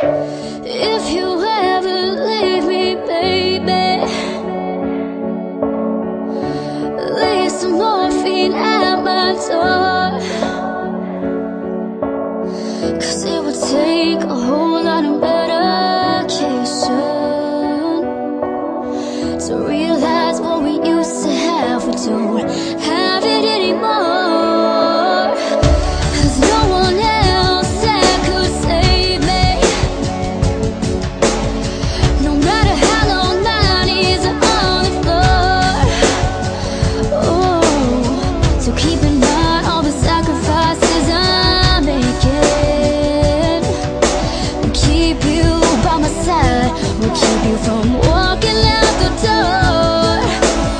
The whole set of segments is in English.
If you ever leave me, baby, leave some morphine at my door. 'Cause it would take a whole lot of medication to realize what we used to have, we don't have it anymore. 'Cause no one else that could save me, no matter how long my knees are on the floor. Oh, so keep in mind all the sacrifices I'm making. We'll keep you by my side, we'll keep you from walking out the door.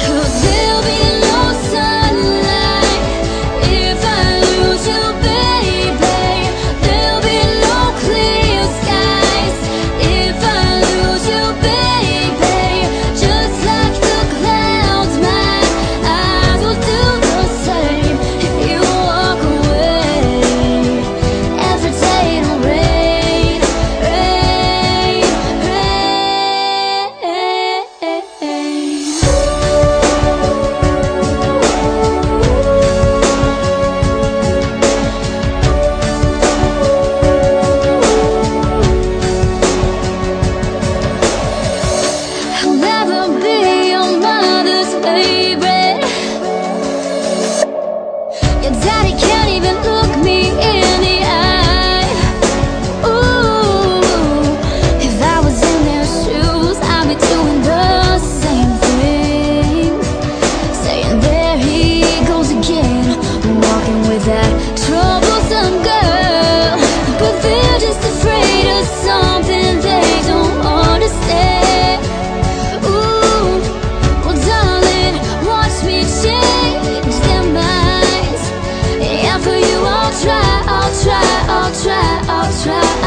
'Cause there'll be no sunlight if I lose you, baby. There'll be no clear skies if I lose you, baby. Just like the clouds, my eyes will do the same if you walk away. Every day it'll rain, rain, I'll never be your mother's favorite. Your daddy can't even look me in the eye. Ooh, if I was in their shoes, I'd be doing the same thing. Saying there he goes again, walking with that troublesome girl. But they're just afraid of something they don't understand. Ooh, well darling, watch me change their minds. And for you I'll try, I'll try, I'll try, I'll try.